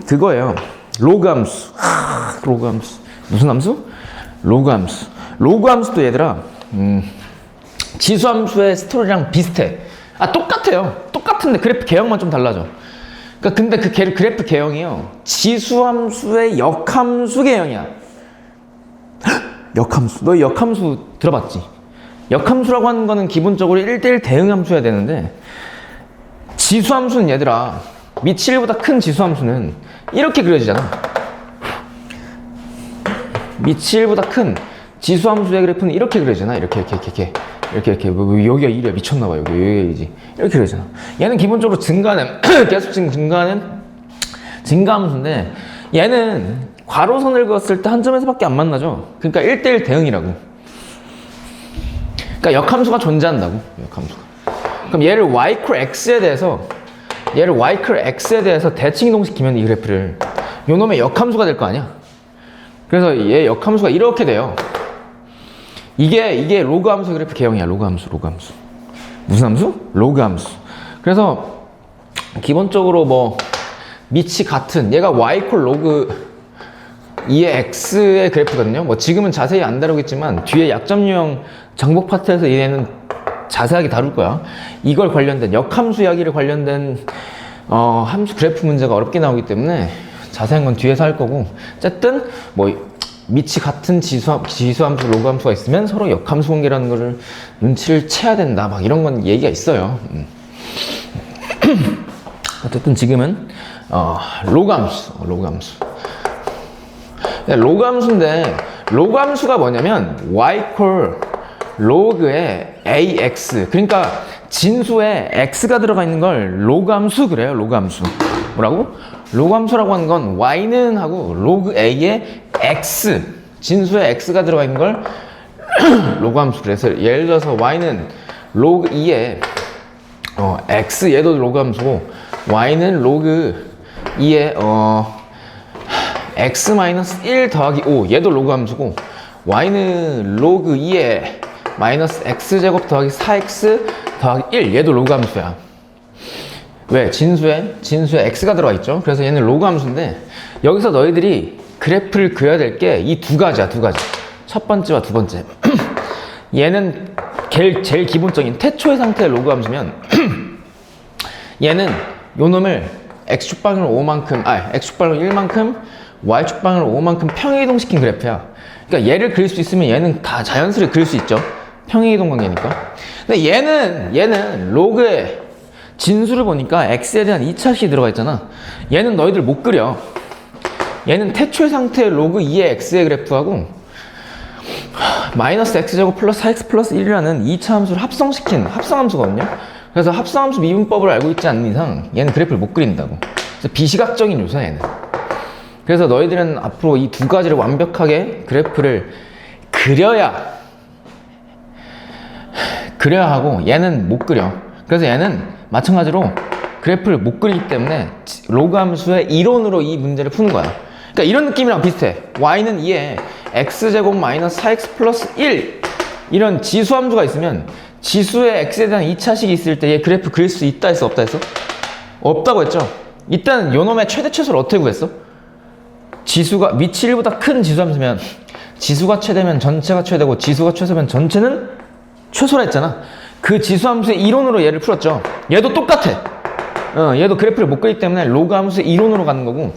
그거예요. 로그 함수. 로그 함수. 무슨 함수? 로그 함수. 로그 함수도 얘들아, 지수 함수의 스토리랑 비슷해. 똑같아요. 똑같은데 그래프 개형만 좀 달라져. 그러니까 근데 그 그래프 개형이요, 지수 함수의 역함수 개형이야. 역함수. 너 역함수 들어봤지? 역함수라고 하는 거는 기본적으로 1대1 대응 함수여야 되는데, 지수 함수는 얘들아, 밑 1보다 큰 지수 함수는 이렇게 그려지잖아. 밑 1보다 큰 지수 함수의 그래프는 이렇게 그려지잖아. 이렇게. 여기가 1이야. 미쳤나봐. 여기가 1이지. 이렇게 그려지잖아. 얘는 기본적으로 증가는, 계속 증가하는 증가함수인데, 얘는 괄호선을 그었을 때 한 점에서밖에 안 만나죠. 그러니까 1대1 대응이라고. 그러니까 역함수가 존재한다고. 역함수가. 그럼 얘를 y=x에 대해서 대칭이동시키면 이 그래프를, 요놈의 역함수가 될 거 아니야. 그래서 얘 역함수가 이렇게 돼요. 이게 로그 함수 그래프 개형이야. 로그 함수. 무슨 함수? 로그 함수. 그래서 기본적으로 뭐 밑이 같은, 얘가 y 로그 2의 x의 그래프거든요. 뭐 지금은 자세히 안 다루겠지만 뒤에 약점 유형 정복 파트에서 얘는 자세하게 다룰 거야. 이걸 관련된 역함수 이야기를 관련된 함수 그래프 문제가 어렵게 나오기 때문에 자세한 건 뒤에서 할 거고, 어쨌든 뭐 밑이 같은 지수 함수, 로그 함수가 있으면 서로 역함수 관계라는 거를 눈치를 채야 된다. 막 이런 건 얘기가 있어요. 어쨌든 지금은 로그 함수. 로그 함수인데, 로그 함수가 뭐냐면 y 로그의 ax, 그러니까 진수에 x가 들어가 있는 걸 로그 함수 그래요. 로그 함수. 뭐라고? 로그 함수라고 하는 건 y는 하고 로그 a의 x, 진수에 x가 들어가 있는 걸 로그 함수. 그래서 예를 들어서 y는 로그 2의 x, 얘도 로그 함수고, y는 로그 2의 x-1 더하기 5, 얘도 로그 함수고, y는 로그 2의 마이너스 x제곱 더하기 4x 더하기 1, 얘도 로그 함수야. 왜? 진수에 x가 들어가 있죠. 그래서 얘는 로그 함수인데, 여기서 너희들이 그래프를 그려야 될 게 이 두 가지야. 첫 번째와 두 번째. 얘는 제일 기본적인 태초의 상태의 로그 함수면 얘는 요놈을 x축방으로 5만큼, x축방으로 1만큼, y축방으로 5만큼 평행이동시킨 그래프야. 그러니까 얘를 그릴 수 있으면 얘는 다 자연스레 그릴 수 있죠. 평행이동 관계니까. 근데 얘는 로그의 진수를 보니까 x에 대한 2차식이 들어가 있잖아. 얘는 너희들 못 그려. 얘는 태초의 상태의 로그 2의 x의 그래프하고 마이너스 x제곱 플러스 4x 플러스 1이라는 2차 함수를 합성시킨 합성함수거든요. 그래서 합성함수 미분법을 알고 있지 않는 이상 얘는 그래프를 못 그린다고. 그래서 비시각적인 요소야, 얘는. 그래서 너희들은 앞으로 이 두 가지를 완벽하게 그래프를 그려야 하고, 얘는 못 그려. 그래서 얘는 마찬가지로 그래프를 못 그리기 때문에 로그 함수의 이론으로 이 문제를 푸는 거야. 그러니까 이런 느낌이랑 비슷해. y는 2에 x제곱 마이너스 4x 플러스 1, 이런 지수 함수가 있으면 지수의 x에 대한 2차식이 있을 때 얘 그래프 그릴 수 있다 했어, 없다 했어? 없다고 했죠. 이때는 요놈의 최대 최소를 어떻게 구했어? 지수가 밑이 1보다 큰 지수 함수면 지수가 최대면 전체가 최대고 지수가 최소면 전체는 최소라 했잖아. 그 지수 함수의 이론으로 얘를 풀었죠. 얘도 똑같아. 얘도 그래프를 못 그리기 때문에 로그 함수의 이론으로 가는 거고,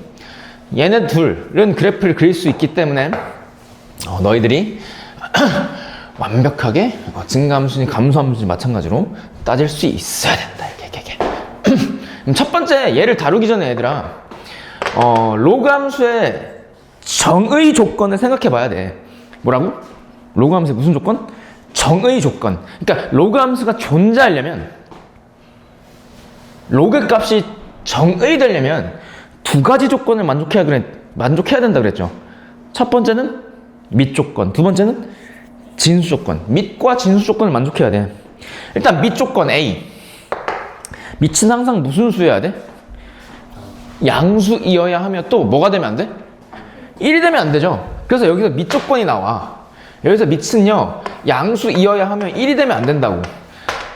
얘네 둘은 그래프를 그릴 수 있기 때문에 너희들이 완벽하게 증가함수니 감소함수니 마찬가지로 따질 수 있어야 된다. 이렇게. 그럼 첫 번째 얘를 다루기 전에 얘들아, 로그 함수의 정의 조건을 생각해 봐야 돼. 뭐라고? 로그 함수의 무슨 조건? 정의 조건. 그러니까 로그 함수가 존재하려면, 로그 값이 정의되려면 두 가지 조건을 만족해야 된다 그랬죠. 첫 번째는 밑 조건, 두 번째는 진수 조건. 밑과 진수 조건을 만족해야 돼. 일단 밑 조건 A. 밑은 항상 무슨 수여야 돼? 양수이어야 하며, 또 뭐가 되면 안 돼? 1이 되면 안 되죠. 그래서 여기서 밑 조건이 나와. 여기서 밑은요, 양수이어야 하며 1이 되면 안 된다고.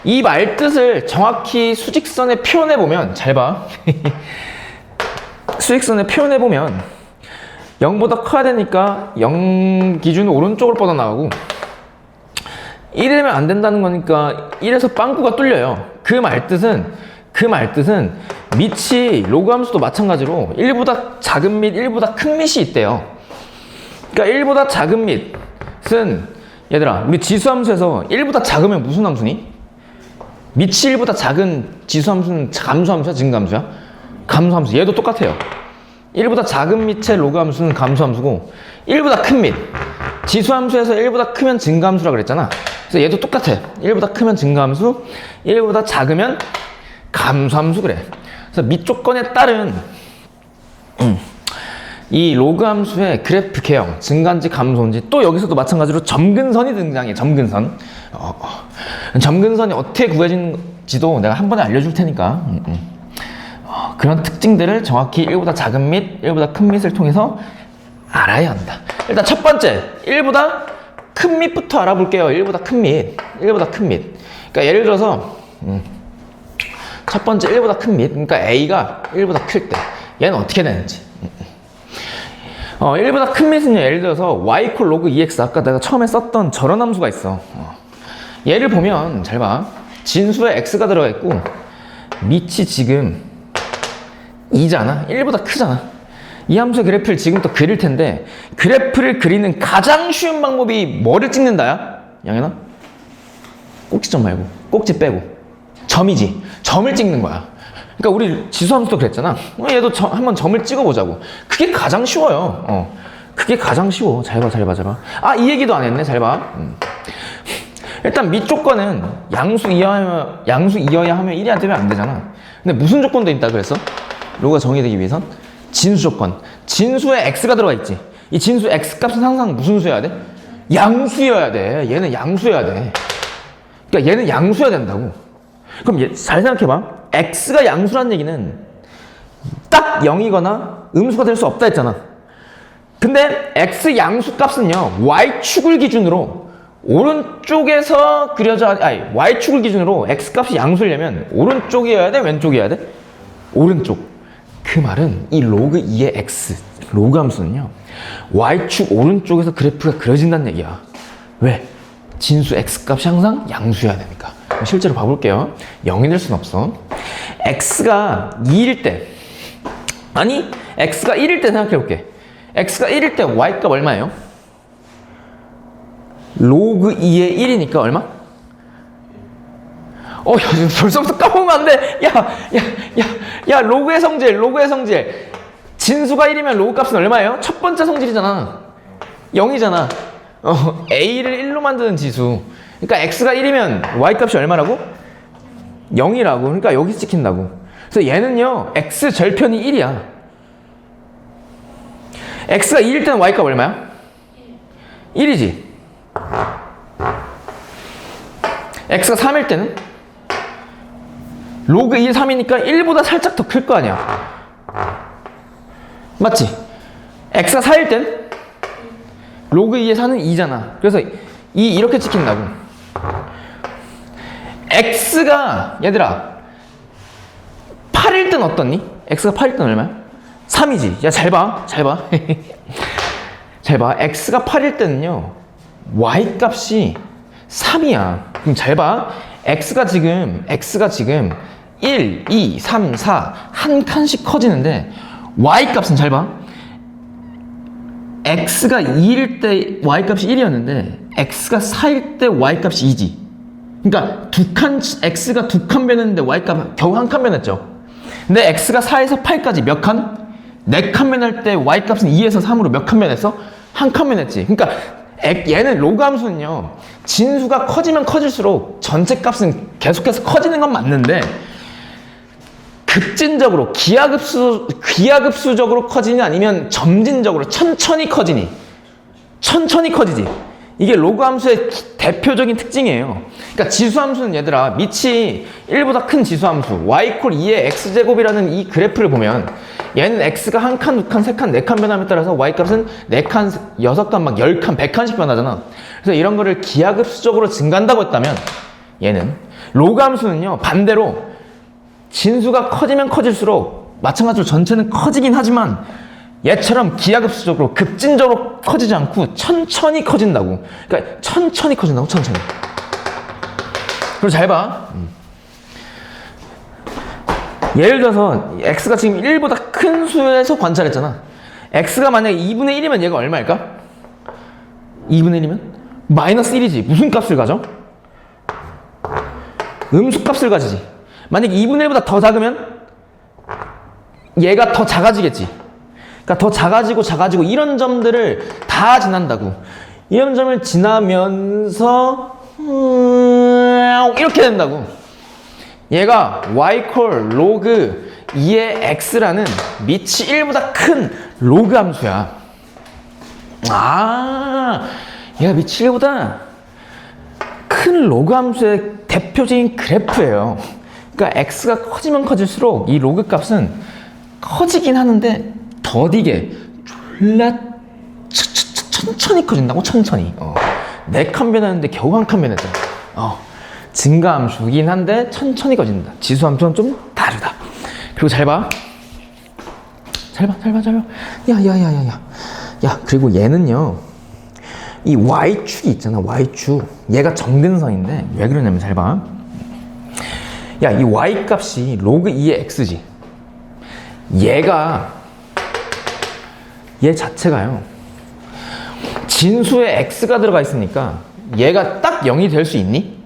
이 말뜻을 정확히 수직선에 표현해 보면, 잘 봐. 수익선을 표현해보면 0보다 커야 되니까 0 기준 오른쪽으로 뻗어나가고 1이면 안 된다는 거니까 1에서 빵꾸가 뚫려요. 그 말뜻은 밑이 로그 함수도 마찬가지로 1보다 작은 밑, 1보다 큰 밑이 있대요. 그러니까 1보다 작은 밑은 얘들아 우리 지수함수에서 1보다 작으면 무슨 함수니? 밑이 1보다 작은 지수함수는 감수함수야? 증가함수야? 감수함수. 얘도 똑같아요. 1보다 작은 밑의 로그 함수는 감수함수고 1보다 큰 밑. 지수함수에서 1보다 크면 증가함수라 그랬잖아. 그래서 얘도 똑같아. 1보다 크면 증가함수, 1보다 작으면 감수함수 그래. 그래서 밑 조건에 따른 이 로그 함수의 그래프 개형, 증가인지 감소인지 또 여기서도 마찬가지로 점근선이 등장해. 점근선. 점근선이 어떻게 구해진지도 내가 한 번에 알려줄 테니까 그런 특징들을 정확히 1보다 작은 밑, 1보다 큰 밑을 통해서 알아야 한다. 일단 첫 번째 1보다 큰 밑부터 알아볼게요. 1보다 큰 밑, 1보다 큰 밑. 그러니까 예를 들어서 첫 번째 1보다 큰 밑, 그러니까 A가 1보다 클 때 얘는 어떻게 되는지. 1보다 큰 밑은요, 예를 들어서 y 콜 로그 2x, 아까 내가 처음에 썼던 저런 함수가 있어. 얘를 보면 잘 봐. 진수에 x가 들어가 있고 밑이 지금 2잖아. 1보다 크잖아. 이 함수의 그래프를 지금부터 그릴 텐데 그래프를 그리는 가장 쉬운 방법이 뭐를 찍는다야? 양현아? 꼭지점 말고 꼭지 빼고 점이지. 점을 찍는 거야. 그러니까 우리 지수함수도 그랬잖아. 얘도 한번 점을 찍어보자고. 그게 가장 쉬워요. 그게 가장 쉬워. 잘 봐. 아, 이 얘기도 안 했네. 잘 봐. 일단 밑 조건은 양수 이어야 하면 1이 안 되면 안 되잖아. 근데 무슨 조건도 있다 그랬어? 로가 정의되기 위해선 진수 조건. 진수에 x가 들어가 있지. 이 진수 x 값은 항상 무슨 수여야 돼? 양수여야 돼. 얘는 양수여야 돼. 그러니까 얘는 양수여야 된다고. 그럼 잘 생각해봐. x가 양수란 얘기는 딱 0이거나 음수가 될 수 없다 했잖아. 근데 x 양수 값은요, y축을 기준으로 오른쪽에서 y축을 기준으로 x 값이 양수려면 오른쪽이어야 돼? 왼쪽이어야 돼? 오른쪽. 그 말은 이 로그 2의 x, 로그 함수는요, y축 오른쪽에서 그래프가 그려진다는 얘기야. 왜? 진수 x 값이 항상 양수여야 되니까. 실제로 봐볼게요. 0이 될 순 없어. x가 2일 때, 아니 x가 1일 때 생각해볼게. x가 1일 때 y값 얼마예요? 로그 2의 1이니까 얼마? 벌써부터 까먹으면 안 돼. 야, 로그의 성질. 진수가 1이면 로그 값은 얼마예요? 첫 번째 성질이잖아. 0이잖아. a를 1로 만드는 지수. 그러니까 x가 1이면 y 값이 얼마라고? 0이라고. 그러니까 여기 찍힌다고. 그래서 얘는요, x 절편이 1이야. x가 2일 때는 y 값 얼마야? 1이지. x가 3일 때는? 로그 2의 3이니까 1보다 살짝 더 클 거 아니야. 맞지? x가 4일 땐? 로그 2의 4는 2잖아. 그래서 이렇게 찍힌다고. x가 얘들아 8일 땐 어떻니? x가 8일 땐 얼마야? 3이지. 야, 잘 봐. 잘 봐. x가 8일 때는요, y 값이 3이야. 그럼 잘 봐. x가 지금 1, 2, 3, 4 한 칸씩 커지는데 y 값은 잘 봐. x가 2일 때 y 값이 1이었는데 x가 4일 때 y 값이 2지. 그러니까 x가 2칸 변했는데 y 값 겨우 한 칸 변했죠. 근데 x가 4에서 8까지 몇 칸? 4칸 변할 때 y 값은 2에서 3으로 몇 칸 변했어? 한 칸 변했지. 그러니까 얘는 로그 함수는요, 진수가 커지면 커질수록 전체 값은 계속해서 커지는 건 맞는데 급진적으로 기하급수적으로 커지니 아니면 점진적으로 천천히 커지지. 이게 로그 함수의 대표적인 특징이에요. 그러니까 지수함수는 얘들아, 밑이 1보다 큰 지수함수 y 콜 2의 x제곱이라는 이 그래프를 보면 얘는 x가 한 칸, 두 칸, 세 칸, 네 칸 변함에 따라서 y 값은 4칸, 6칸, 막 10칸, 100칸씩 변하잖아. 그래서 이런 거를 기하급수적으로 증가한다고 했다면 얘는 로그 함수는요, 반대로 진수가 커지면 커질수록 마찬가지로 전체는 커지긴 하지만 얘처럼 기하급수적으로 급진적으로 커지지 않고 천천히 커진다고. 그러니까 천천히 커진다고, 천천히. 그리고 잘 봐. 예를 들어서 x가 지금 1보다 큰 수에서 관찰했잖아. x가 만약에 2분의 1이면 얘가 얼마일까? 2분의 1이면? 마이너스 1이지. 무슨 값을 가져? 음수값을 가지지. 만약에 2분의 1보다 더 작으면 얘가 더 작아지겠지. 그러니까 더 작아지고 이런 점들을 다 지난다고. 이런 점을 지나면서 이렇게 된다고. 얘가 y 콜 로그 2의 x라는 밑이 1보다 큰 로그 함수야. 아, 얘가 밑이 1보다 큰 로그 함수의 대표적인 그래프예요. 그러니까 x가 커지면 커질수록 이 로그 값은 커지긴 하는데 더디게 졸라 천천히 커진다고. 천천히. 네 칸 변하는데 겨우 한 칸 변했잖아. 증가함수이긴 한데 천천히 커진다. 지수함수는 좀 다르다. 그리고 잘 봐. 야, 그리고 얘는요, 이 y축이 있잖아. y축. 얘가 정근선인데 왜 그러냐면 잘 봐. 야, 이 y 값이 로그 2의 x지. 얘 자체가요, 진수에 x가 들어가 있으니까 얘가 딱 0이 될 수 있니?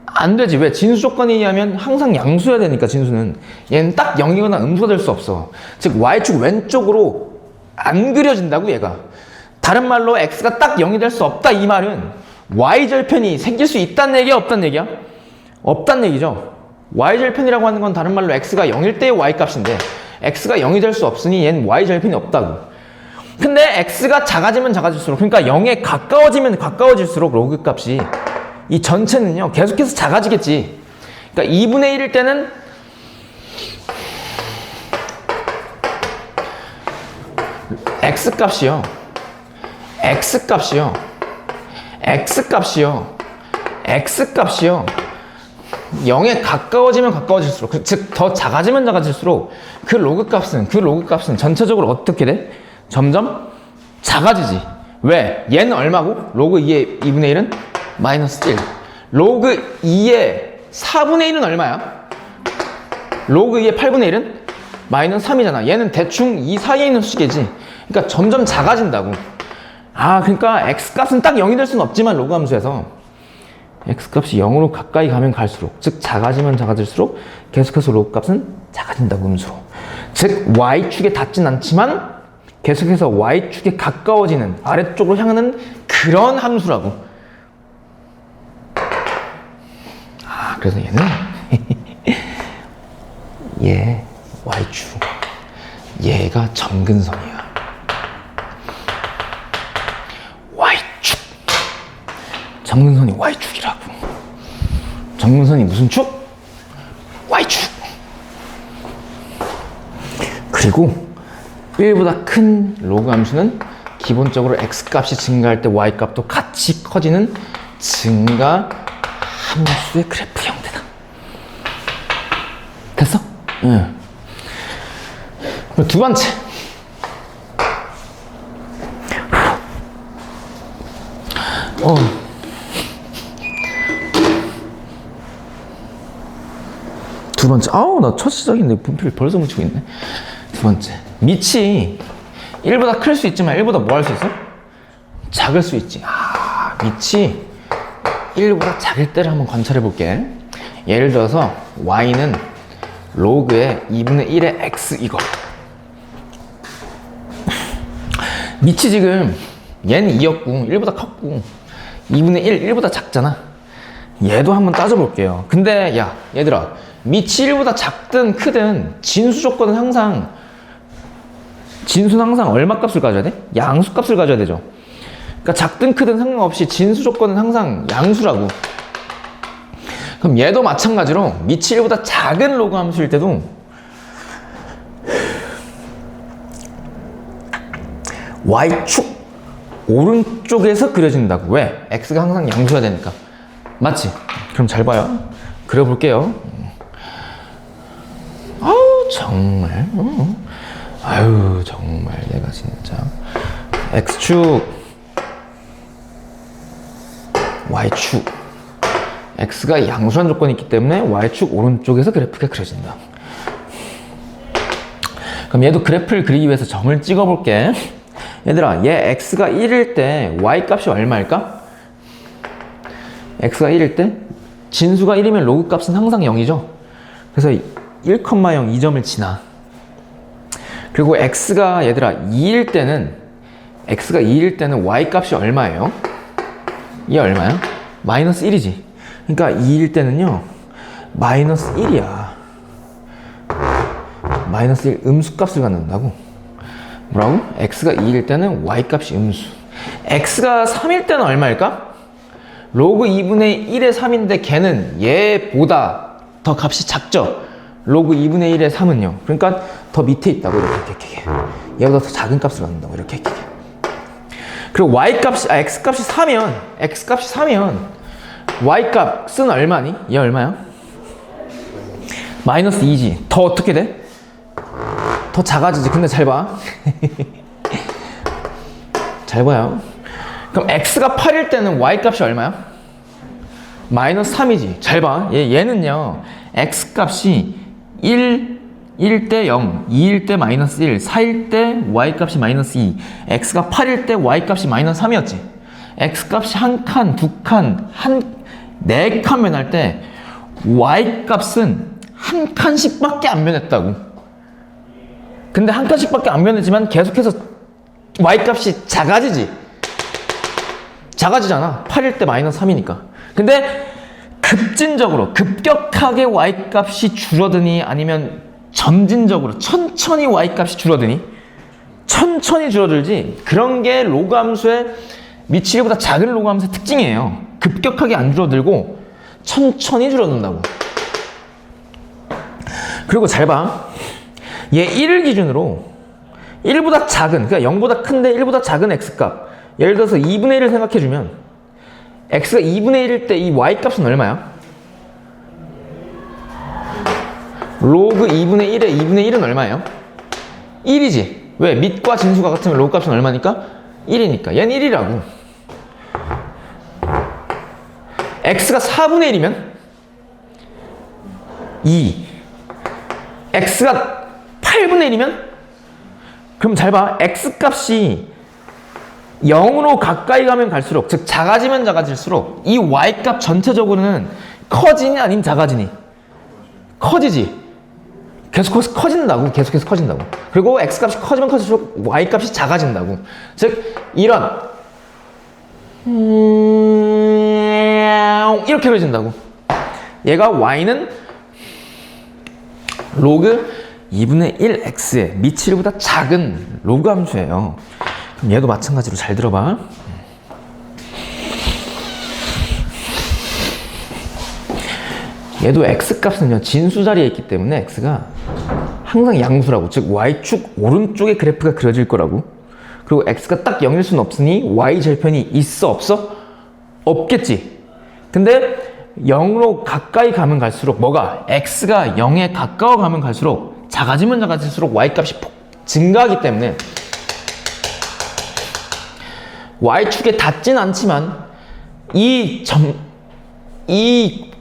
안 되지. 왜? 진수 조건이냐면 항상 양수여야 되니까. 진수는 얘는 딱 0이거나 음수가 될 수 없어. 즉 y축 왼쪽으로 안 그려진다고. 얘가 다른 말로 x가 딱 0이 될 수 없다. 이 말은 y절편이 생길 수 있다는 얘기야, 없다는 얘기야? 없다는 얘기죠. y절편이라고 하는 건 다른 말로 x가 0일 때의 y값인데 x가 0이 될 수 없으니 얘는 y절편이 없다고. 근데 x가 작아지면 작아질수록, 그러니까 0에 가까워지면 가까워질수록 로그 값이, 이 전체는요 계속해서 작아지겠지. 그러니까 2분의 1일 때는 x값이요 0에 가까워지면 가까워질수록, 즉 더 작아지면 작아질수록 그 로그 값은 전체적으로 어떻게 돼? 점점 작아지지. 왜? 얘는 얼마고? 로그 2의 2분의 1은 마이너스 1. 로그 2의 4분의 1은 얼마야? 로그 2의 8분의 1은 마이너스 3이잖아. 얘는 대충 이 사이에 있는 수식이지. 그러니까 점점 작아진다고. 그러니까 x값은 딱 0이 될 수는 없지만 로그 함수에서 x값이 0으로 가까이 가면 갈수록, 즉 작아지면 작아질수록 계속해서 로그 값은 작아진다고. 음수로. 즉 y축에 닿진 않지만 계속해서 y축에 가까워지는, 아래쪽으로 향하는 그런 함수라고. 그래서 얘는 얘 y축, 얘가 정근선이야. y축, 정근선이 y축이라고. 정근선이 무슨 축? y축. 그리고 1보다 큰 로그 함수는 기본적으로 x값이 증가할 때 y값도 같이 커지는 증가 함수의 그래프 형태다. 됐어? 응. 그럼 두 번째. 두 번째. 나 첫 시작인데 분필 벌써 묻히고 있네. 두 번째. 밑이 1보다 클 수 있지만 1보다 뭐 할 수 있어? 작을 수 있지. 밑이 1보다 작을 때를 한번 관찰해 볼게. 예를 들어서 y는 로그의 2분의 1의 x 이거. 밑이 지금 얘는 2였고 1보다 컸고 2분의 1, 1보다 작잖아. 얘도 한번 따져볼게요. 근데 야 얘들아, 밑이 1보다 작든 크든 진수는 항상 얼마 값을 가져야 돼? 양수 값을 가져야 되죠. 그러니까 작든 크든 상관없이 진수 조건은 항상 양수라고. 그럼 얘도 마찬가지로 밑이 1보다 작은 로그 함수일 때도 y축 오른쪽에서 그려진다고. 왜? x가 항상 양수여야 되니까. 맞지? 그럼 잘 봐요. 그려볼게요. 정말 아유 정말 내가 진짜 X축 Y축 X가 양수한 조건이 있기 때문에 Y축 오른쪽에서 그래프가 그려진다. 그럼 얘도 그래프를 그리기 위해서 점을 찍어 볼게. 얘들아 얘 X가 1일 때 Y 값이 얼마일까? X가 1일 때 진수가 1이면 로그 값은 항상 0이죠. 그래서 1,0 이 점을 지나. 그리고 X가 얘들아 2일 때는 Y 값이 얼마예요? 이게 얼마야? 마이너스 1이지. 그러니까 2일 때는요 마이너스 1이야. 마이너스 1 음수값을 갖는다고. 뭐라고? X가 2일 때는 Y 값이 음수. X가 3일 때는 얼마일까? 로그 2분의 1의 3인데 걔는 얘보다 더 값이 작죠? 로그 2분의 1의 3은요. 그러니까 더 밑에 있다고 이렇게. 얘보다 더 작은 값을 갖는다고 이렇게. 그리고 X 값이 3면 Y 값은 얼마니? 얘 얼마야? 마이너스 2지. 더 어떻게 돼? 더 작아지지. 근데 잘 봐. 잘 봐요. 그럼 X가 8일 때는 Y 값이 얼마야? 마이너스 3이지. 잘 봐. 얘는요. X 값이 1일 때 0, 2일 때 마이너스 1, 4일 때 Y 값이 마이너스 2, X가 8일 때 Y 값이 마이너스 3이었지. X 값이 한 칸, 두 칸, 네 칸 변할 때 Y 값은 한 칸씩밖에 안 변했다고. 근데 한 칸씩밖에 안 변했지만 계속해서 Y 값이 작아지잖아. 8일 때 마이너스 3이니까. 근데 급격하게 Y 값이 줄어드니 아니면 점진적으로 천천히 Y 값이 줄어드니? 천천히 줄어들지. 그런 게 로그 함수의 미치기보다 작은 로그 함수의 특징이에요. 급격하게 안 줄어들고 천천히 줄어든다고. 그리고 잘 봐. 얘 1을 기준으로 1보다 작은, 그러니까 0보다 큰데 1보다 작은 X값. 예를 들어서 2분의 1을 생각해주면 X가 2분의 1일 때 이 Y값은 얼마야? 로그 2분의 1에 2분의 1은 얼마예요? 1이지. 왜? 밑과 진수가 같으면 로그 값은 얼마니까? 1이니까. 얘는 1이라고. X가 4분의 1이면 2. X가 8분의 1이면? 그럼 잘 봐. X값이 0으로 가까이 가면 갈수록, 즉 작아지면 작아질수록 이 Y값 전체적으로는 커지니 아니면 작아지니? 커지지. 계속해서 커진다고. 그리고 X값이 커지면 커질수록 Y값이 작아진다고. 즉 이런 이렇게 그려진다고. 얘가 Y는 로그 2분의 1X의 미치기보다 작은 로그 함수예요. 그럼 얘도 마찬가지로 잘 들어봐. 얘도 X값은요 진수 자리에 있기 때문에 X가 항상 양수라고. 즉 Y축 오른쪽에 그래프가 그려질 거라고. 그리고 X가 딱 0일 수는 없으니 Y 절편이 있어 없어? 없겠지. 근데 0으로 가까이 가면 갈수록 뭐가? X가 0에 가까워 가면 갈수록 작아지면 작아질수록 Y값이 증가하기 때문에 Y축에 닿진 않지만 이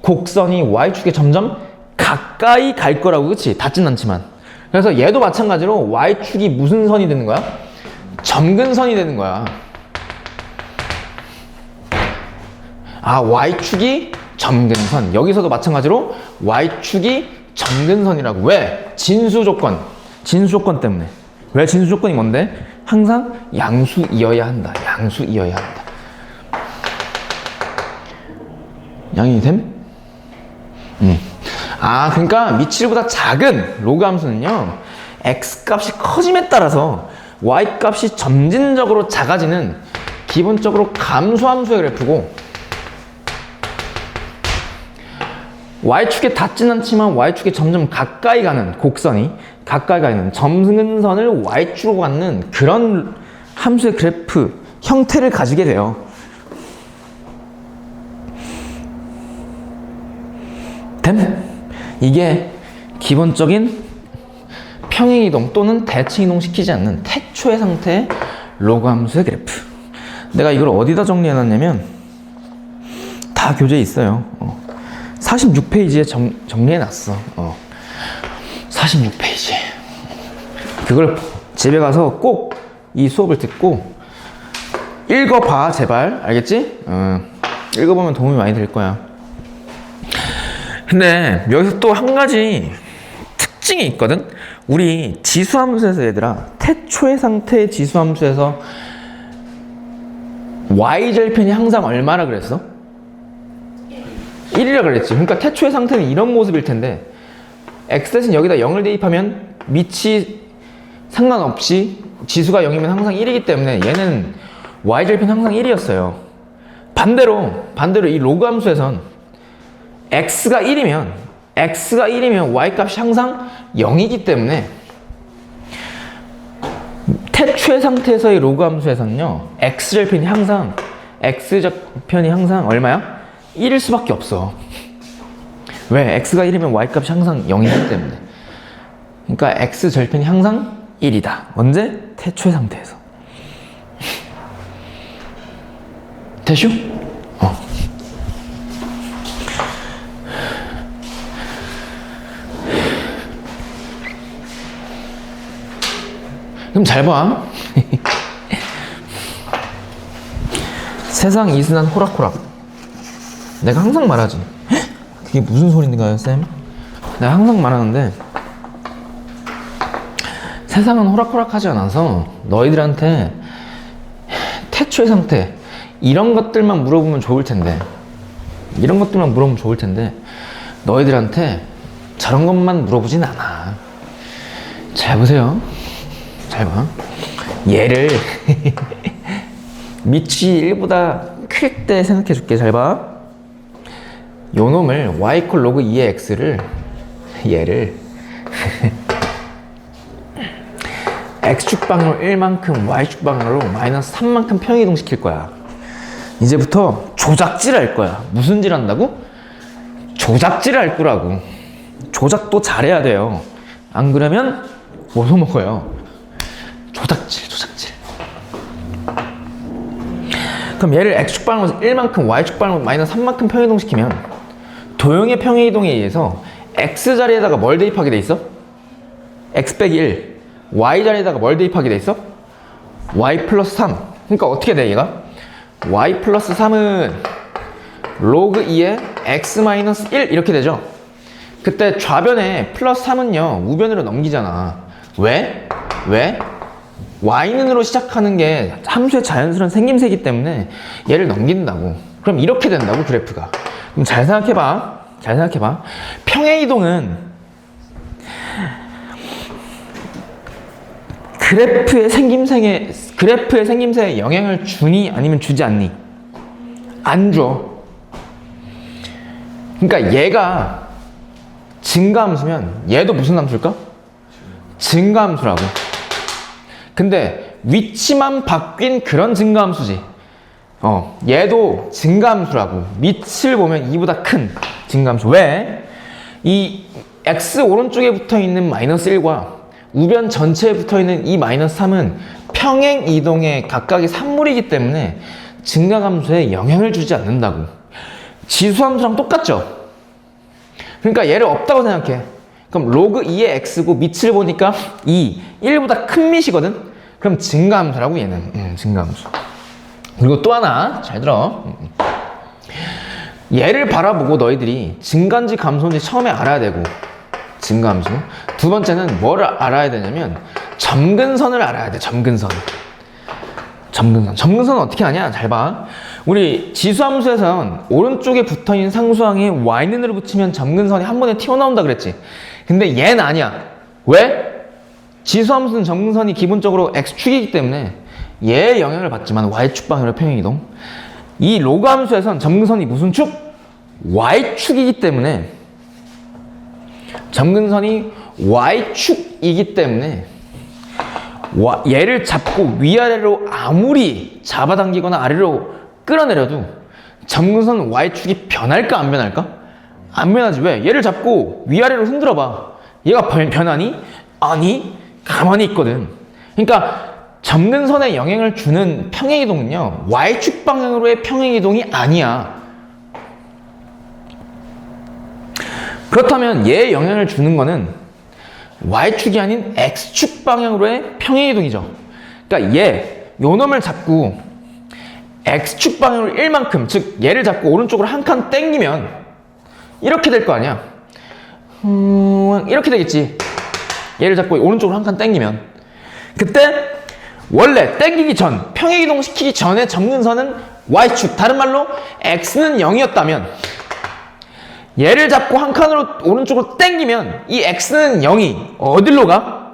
곡선이 Y축에 점점 가까이 갈 거라고. 그치? 닿진 않지만. 그래서 얘도 마찬가지로 Y축이 무슨 선이 되는 거야? 점근선이 되는 거야. Y축이 점근선. 여기서도 마찬가지로 Y축이 점근선이라고. 왜? 진수 조건 때문에. 왜 진수 조건이 뭔데? 항상 양수이어야 한다. 양이 됨? 그러니까 미치기보다 작은 로그 함수는요 X값이 커짐에 따라서 Y값이 점진적으로 작아지는 기본적으로 감소함수의 그래프고, Y축에 닿진 않지만 Y축에 점점 가까이 가는 곡선이 가까이 가는 점근선을 Y축으로 갖는 그런 함수의 그래프 형태를 가지게 돼요. 됨? 이게 기본적인 평행이동 또는 대칭이동시키지 않는 태초의 상태의 로그 함수의 그래프. 내가 이걸 어디다 정리해놨냐면 다 교재에 있어요. 46페이지에 정리해놨어. 46페이지. 그걸 집에 가서 꼭 이 수업을 듣고 읽어봐, 제발. 알겠지? 읽어보면 도움이 많이 될 거야. 근데 여기서 또 한 가지 특징이 있거든? 우리 지수함수에서 얘들아, 태초의 상태의 지수함수에서 y절편이 항상 얼마라 그랬어? 1이라 그랬지. 그러니까 태초의 상태는 이런 모습일 텐데 x 대신 여기다 0을 대입하면 밑이 상관없이 지수가 0이면 항상 1이기 때문에 얘는 y절편 항상 1이었어요. 반대로 이 로그 함수에선 x가 1이면 y값이 항상 0이기 때문에 태초의 상태에서의 로그 함수에서는요, x절편이 항상 얼마야? 1일 수밖에 없어. 왜? x가 1이면 y값이 항상 0이기 때문에. 그러니까 x절편이 항상 1이다. 언제? 태초의 상태에서. 됐슈? 그럼 잘 봐. 세상 이순한 호락호락. 내가 항상 말하지. 그게 무슨 소리인가요, 쌤? 내가 항상 말하는데 세상은 호락호락하지 않아서 너희들한테 태초의 상태 이런 것들만 물어보면 좋을 텐데 너희들한테 저런 것만 물어보진 않아. 잘 보세요. 잘 봐. 얘를 밑이 1보다 클 때 생각해 줄게. 잘 봐. 요 놈을 y 콜 로그 2의 x를 얘를 x축방으로 1만큼 y축방으로 마이너스 3만큼 평이동 시킬 거야. 이제부터 조작질 할 거야. 무슨 질 한다고? 조작질 할 거라고. 조작도 잘해야 돼요. 안 그러면 못 먹어요. 조작질. 그럼 얘를 x축방으로 1만큼 y축방으로 마이너스 3만큼 평이동 시키면 도형의 평이동에 의해서 x 자리에다가 뭘 대입하게 돼 있어? x 빼기 1. y 자리에다가 뭘 대입하게 돼 있어? y 플러스 3. 그러니까 어떻게 돼 얘가? y 플러스 3은 로그 2의 x 마이너스 1 이렇게 되죠. 그때 좌변에 플러스 3은요 우변으로 넘기잖아. 왜? y는으로 시작하는 게 함수의 자연스러운 생김새이기 때문에 얘를 넘긴다고. 그럼 이렇게 된다고 그래프가. 그럼 잘 생각해봐. 평행 이동은 그래프의 생김새에 영향을 주니 아니면 주지 않니? 안 줘. 그러니까 얘가 증가함수면 얘도 무슨 함수일까? 증가함수라고. 근데 위치만 바뀐 그런 증가함수지. 얘도 증가함수라고. 밑을 보면 2보다 큰 증가함수. 왜? 이 x 오른쪽에 붙어있는 마이너스 1과 우변 전체에 붙어있는 이 마이너스 3은 평행 이동의 각각의 산물이기 때문에 증가함수에 영향을 주지 않는다고. 지수함수랑 똑같죠? 그러니까 얘를 없다고 생각해. 그럼 로그 2의 x고 밑을 보니까 1보다 큰 밑이거든? 그럼 증가함수라고 얘는. 증가함수. 그리고 또 하나 잘 들어. 얘를 바라보고 너희들이 증가인지 감소인지 처음에 알아야 되고, 증가함수. 두 번째는 뭘 알아야 되냐면 점근선을 알아야 돼. 점근선은 어떻게 하냐? 잘 봐. 우리 지수함수에선 오른쪽에 붙어있는 상수항에 y는으로 붙이면 점근선이 한 번에 튀어나온다 그랬지. 근데 얘는 아니야. 왜? 지수함수는 점근선이 기본적으로 x축이기 때문에 얘의 영향을 받지만 y축 방향으로 평행이동. 이 로그 함수에선 점근선이 무슨 축? y축이기 때문에 점근선이 y축이기 때문에 얘를 잡고 위아래로 아무리 잡아당기거나 아래로 끌어내려도 점근선 y축이 변할까 안 변할까? 안 변하지. 왜? 얘를 잡고 위아래로 흔들어봐. 얘가 변하니? 아니, 가만히 있거든. 그러니까 점근선에 영향을 주는 평행이동은요, y축 방향으로의 평행이동이 아니야. 그렇다면 얘에 영향을 주는 거는 y축이 아닌 x축 방향으로의 평행이동이죠. 그러니까 요 놈을 잡고 x축 방향으로 1만큼, 즉 얘를 잡고 오른쪽으로 한 칸 땡기면 이렇게 될 거 아니야. 이렇게 되겠지. 얘를 잡고 오른쪽으로 한 칸 땡기면. 그때 원래 땡기기 전, 평행이동 시키기 전에 점근선은 y축, 다른 말로 x는 0이었다면 얘를 잡고 한 칸으로 오른쪽으로 땡기면 이 x는 0이 어디로 가?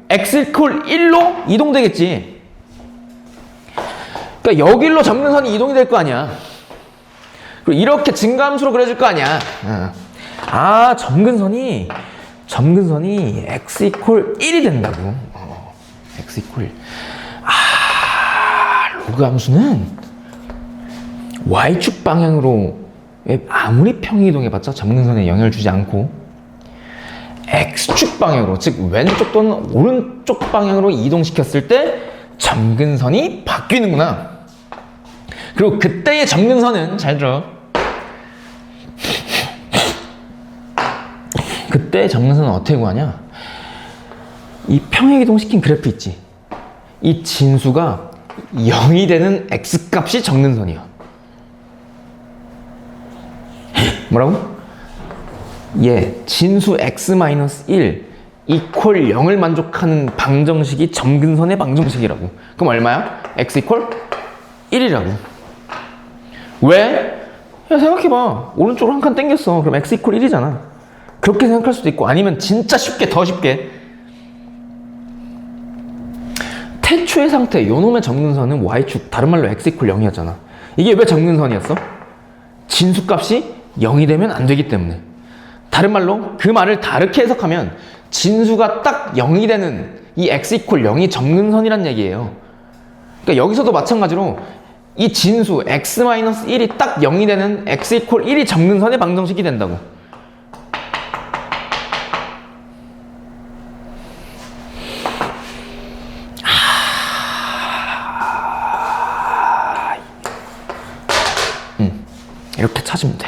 x 이퀄 1로 이동되겠지. 그러니까 여기로 점근선이 이동이 될 거 아니야. 그리고 이렇게 증가함수로 그려질 거 아니야. 아, 점근선이 x 이퀄 1이 된다고. x 이퀄 1. 아, 로그 함수는 y축 방향으로 아무리 평행이동해봤자 점근선에 영향을 주지 않고 x축 방향으로, 즉 왼쪽 또는 오른쪽 방향으로 이동시켰을 때 점근선이 바뀌는구나. 그리고 그때의 점근선은, 잘 들어, 그때 점근선은 어떻게 구하냐? 이 평행이동 시킨 그래프 있지? 이 진수가 0이 되는 x값이 점근선이야. 뭐라고? 진수 x-1 이퀄 0을 만족하는 방정식이 점근선의 방정식이라고. 그럼 얼마야? x 이퀄 1이라고. 왜? 야, 생각해봐. 오른쪽으로 한 칸 땡겼어. 그럼 x 이퀄 1이잖아. 그렇게 생각할 수도 있고, 아니면 진짜 쉽게, 더 쉽게, 태초의 상태, 요놈의 점근선은 y축, 다른 말로 x 이퀄 0이었잖아. 이게 왜 점근선이었어? 진수값이 0이 되면 안 되기 때문에. 다른 말로 그 말을 다르게 해석하면 진수가 딱 0이 되는 이 x 이퀄 0이 점근선이란 얘기예요. 그러니까 여기서도 마찬가지로 이 진수 x-1이 딱 0이 되는 x 이퀄 1이 점근선의 방정식이 된다고. 이렇게 찾으면 돼.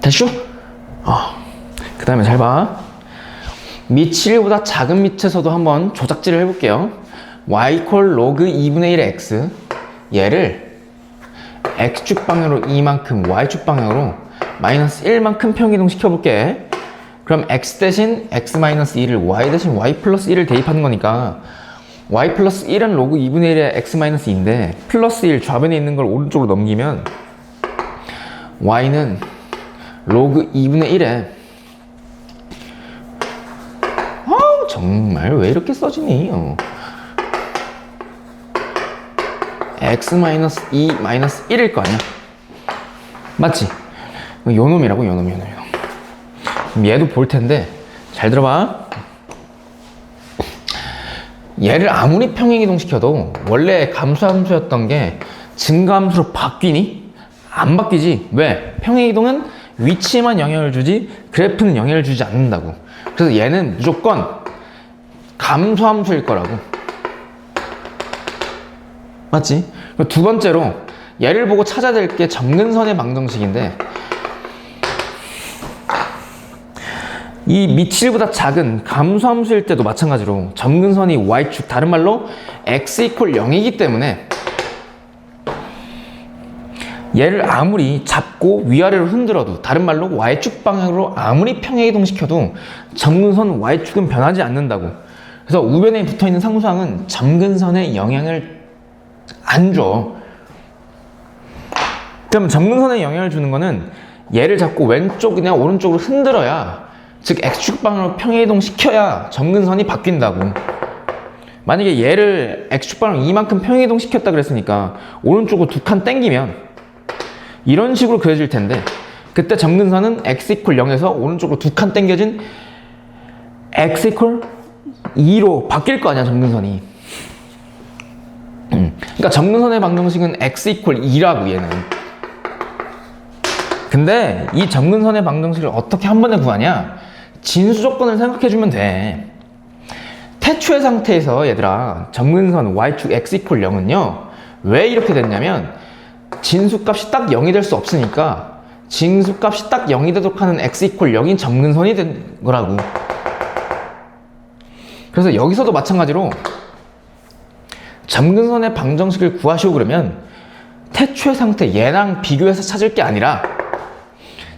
됐슈? 그 다음에 잘 봐. 밑 1보다 작은 밑에서도 한번 조작질을 해볼게요. y 이퀄 로그 2분의 1의 x, 얘를 x축 방향으로 2만큼, y축 방향으로 마이너스 1만큼 평이동 시켜볼게. 그럼 x 대신 x-2를 y 대신 y 플러스 1을 대입하는 거니까 y 플러스 1은 로그 2분의 1의 x-2인데 플러스 1 좌변에 있는 걸 오른쪽으로 넘기면 y는 로그 2분의 1에 정말 왜 이렇게 써지니? x-2-1일 거 아니야? 맞지? 요 놈이라고, 요 놈. 그럼 얘도 볼 텐데 잘 들어봐. 얘를 아무리 평행이동 시켜도 원래 감소함수였던 게 증가함수로 바뀌니? 안 바뀌지. 왜? 평행이동은 위치에만 영향을 주지 그래프는 영향을 주지 않는다고. 그래서 얘는 무조건 감소함수일 거라고. 맞지? 두 번째로 얘를 보고 찾아야 될 게 점근선의 방정식인데, 이 밑 1보다 작은 감소함수일 때도 마찬가지로 점근선이 y축, 다른 말로 x 이퀄 0이기 때문에 얘를 아무리 잡고 위아래로 흔들어도, 다른 말로 y축 방향으로 아무리 평행이동 시켜도 점근선 y축은 변하지 않는다고. 그래서 우변에 붙어있는 상수항은 점근선에 영향을 안 줘. 그럼 점근선에 영향을 주는 거는 얘를 잡고 왼쪽이나 오른쪽으로 흔들어야, 즉 x축 방향으로 평행이동 시켜야 점근선이 바뀐다고. 만약에 얘를 x축 방향으로 이만큼 평행이동 시켰다 그랬으니까 오른쪽으로 두 칸 땡기면 이런 식으로 그려질 텐데, 그때 점근선은 x 이퀄 0에서 오른쪽으로 두 칸 땡겨진 x 이퀄 2로 바뀔 거 아니야, 점근선이. 그러니까 점근선의 방정식은 x 이퀄 2라고, 얘는. 근데 이 점근선의 방정식을 어떻게 한 번에 구하냐? 진수 조건을 생각해주면 돼. 태초의 상태에서 얘들아 점근선 y축 x 이퀄 0은요 왜 이렇게 됐냐면 진수값이 딱 0이 될 수 없으니까 진수값이 딱 0이 되도록 하는 x 이퀄 0인 점근선이 된 거라고. 그래서 여기서도 마찬가지로 점근선의 방정식을 구하시오 그러면 태초의 상태 얘랑 비교해서 찾을 게 아니라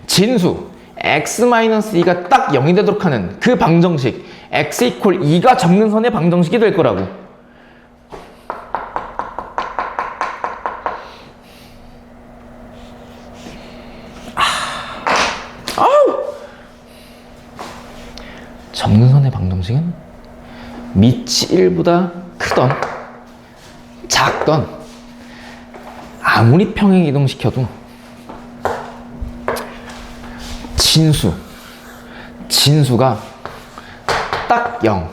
진수 x-2가 딱 0이 되도록 하는 그 방정식 x 이퀄 2가 점근선의 방정식이 될 거라고. 점근선의 방정식은 밑이 1보다 크던 작던 아무리 평행 이동시켜도 진수가 딱 0,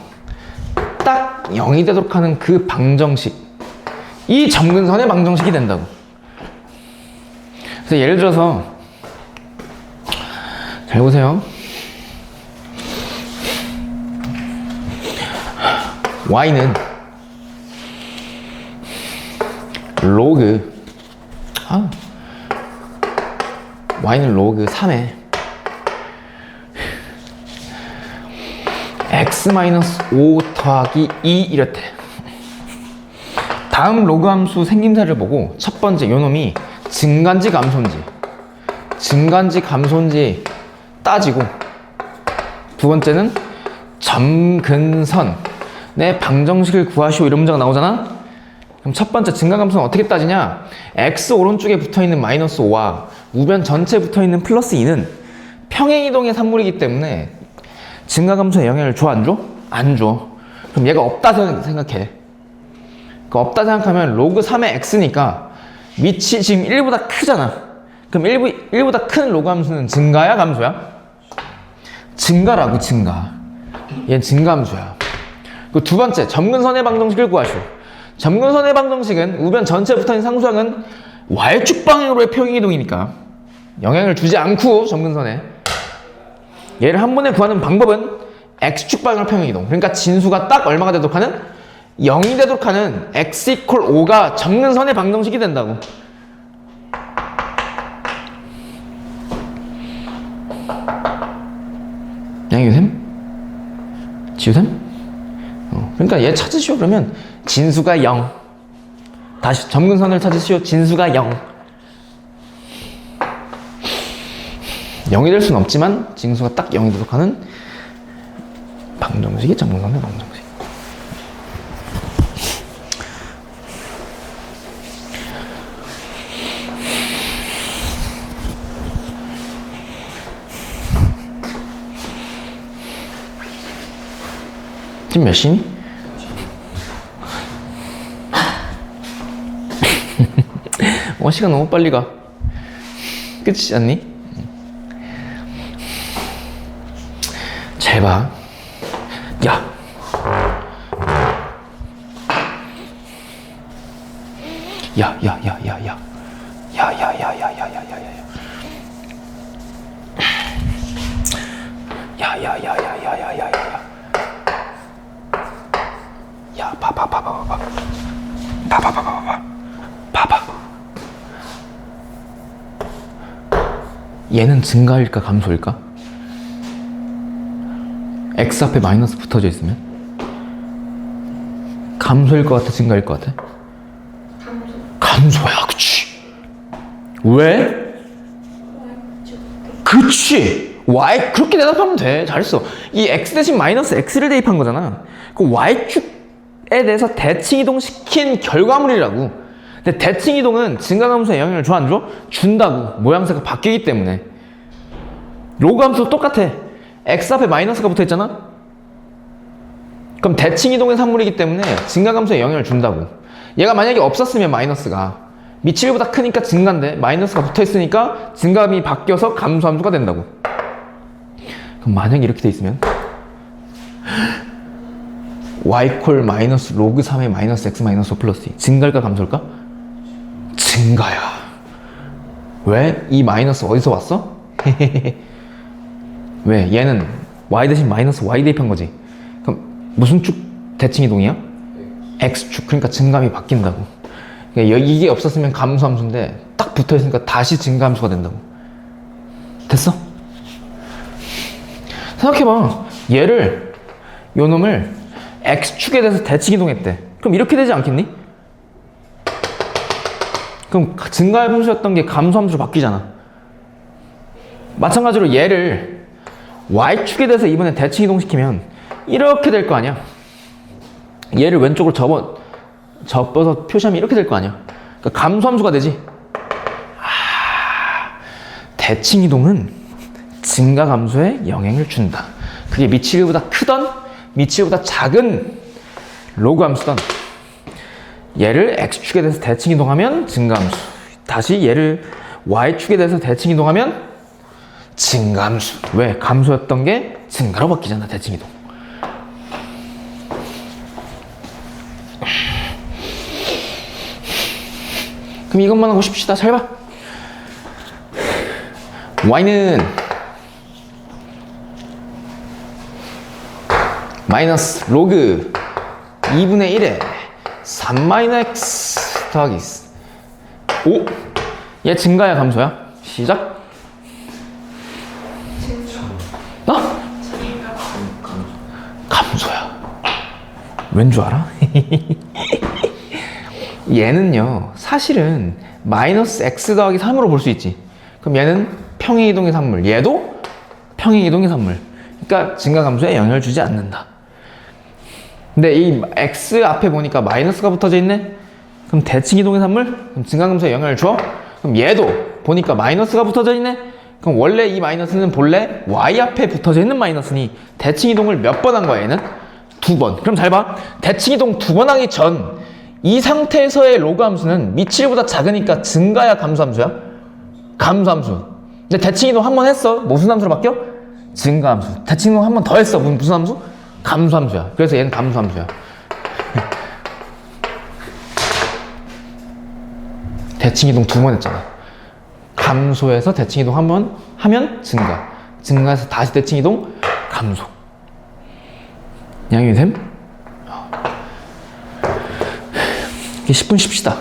딱 0이 되도록 하는 그 방정식, 이 점근선의 방정식이 된다고. 그래서 예를 들어서 잘 보세요. y는 로그 y는 로그 3에 x-5 더하기 2 이렇대. 다음 로그 함수 생김새를 보고 첫 번째 요놈이 증가인지 감소인지 따지고, 두 번째는 점근선의 방정식을 구하시오 이런 문제가 나오잖아. 그럼 첫 번째 증가감소는 어떻게 따지냐? x 오른쪽에 붙어있는 마이너스 5와 우변 전체에 붙어있는 플러스 2는 평행이동의 산물이기 때문에 증가감소에 영향을 줘 안 줘? 안 줘. 그럼 얘가 없다 생각해. 그 없다 생각하면 로그 3의 x니까 밑이 지금 1보다 크잖아. 그럼 1보다 큰 로그 함수는 증가야 감소야? 증가라고. 증가. 얘는 증가함수야. 그 두 번째 점근선의 방정식을 구하시오. 점근선의 방정식은 우변 전체에 붙어있는 상수항은 y축 방향으로의 평행이동이니까 영향을 주지 않고 점근선에 얘를 한 번에 구하는 방법은 x축 방향으로 평행이동. 그러니까 진수가 딱 얼마가 되도록 하는? 0이 되도록 하는 x 이퀄 5가 점근선의 방정식이 된다고. 양유샘? 지우샘? 그러니까 얘 찾으시오 그러면 진수가 0. 다시 점근선을 찾으시오. 진수가 0. 0이 될 수는 없지만 진수가 딱 0이 되도록 하는 방정식이 점근선의 방정식. 지금 몇 시니? 시간 너무 빨리 가. 그렇지 않니? 잘 봐. 야. 야야야야야야. 야야야야야야야야. 야야야야야야야야. 야, 봐봐. 얘는 증가일까 감소일까? x 앞에 마이너스 붙어져 있으면 감소일 것 같아, 증가일 것 같아? 감소야, 그치? 왜? 그치! y 그렇게 대답하면 돼. 잘했어. 이 x 대신 마이너스 x를 대입한 거잖아. 그 y축에 대해서 대칭 이동시킨 결과물이라고. 근데 대칭 이동은 증가함수에 영향을 줘 안 줘? 준다고. 모양새가 바뀌기 때문에. 로그 함수도 똑같아. x 앞에 마이너스가 붙어 있잖아? 그럼 대칭 이동의 산물이기 때문에 증가함수에 영향을 준다고. 얘가 만약에 없었으면 마이너스가 밑이 1보다 크니까 증가인데 마이너스가 붙어 있으니까 증가함이 바뀌어서 감소함수가 된다고. 그럼 만약에 이렇게 돼 있으면 y 콜 마이너스 로그 3의 마이너스 x 마이너스 5 플러스 2 증가일까 감소일까? 증가야. 왜? 이 마이너스 어디서 왔어? 왜? 얘는 y 대신 마이너스 y 대입한 거지. 그럼 무슨 축 대칭 이동이야? x축. 그러니까 증감이 바뀐다고. 그러니까 이게 없었으면 감소함수인데 딱 붙어있으니까 다시 증감함수가 된다고. 됐어? 생각해봐. 얘를 요 놈을 x축에 대해서 대칭 이동했대. 그럼 이렇게 되지 않겠니? 그럼 증가함수였던 게 감소함수로 바뀌잖아. 마찬가지로 얘를 y축에 대해서 이번에 대칭 이동시키면 이렇게 될 거 아니야. 얘를 왼쪽으로 접어서 표시하면 이렇게 될 거 아니야. 그러니까 감소함수가 되지. 대칭 이동은 증가감소에 영향을 준다. 그게 미치기보다 크던 미치기보다 작은 로그 함수던 얘를 x축에 대해서 대칭 이동하면 증가함수, 다시 얘를 y축에 대해서 대칭 이동하면 증가함수. 왜? 감소였던 게 증가로 바뀌잖아. 대칭 이동. 그럼 이것만 하고 싶시다. 잘 봐. y는 마이너스 로그 2분의 1에 3-x 더하기 5. 얘 증가야 감소야? 시작. 감소야. 왠 줄 알아? 얘는요 사실은 마이너스 x 더하기 3으로 볼 수 있지. 그럼 얘는 평행이동의 산물, 얘도 평행이동의 산물. 그러니까 증가감소에 영향을 주지 않는다. 근데 이 x 앞에 보니까 마이너스가 붙어져 있네? 그럼 대칭이동의 산물? 그럼 증가감소에 영향을 줘? 그럼 얘도 보니까 마이너스가 붙어져 있네? 그럼 원래 이 마이너스는 본래 y 앞에 붙어져 있는 마이너스니 대칭이동을 몇 번 한 거야 얘는? 2번. 그럼 잘 봐. 대칭이동 2번 하기 전 이 상태에서의 로그 함수는 미치기보다 작으니까 증가야 감소함수야? 감소함수. 근데 대칭이동 한 번 했어. 무슨 함수로 바뀌어? 증가함수. 대칭이동 한 번 더 했어. 무슨 함수? 감소함수야. 그래서 얘는 감소함수야. 대칭이동 2번 했잖아. 감소해서 대칭이동 한 번 하면 증가. 증가해서 다시 대칭이동 감소. 양이 됨? 10분 쉽시다.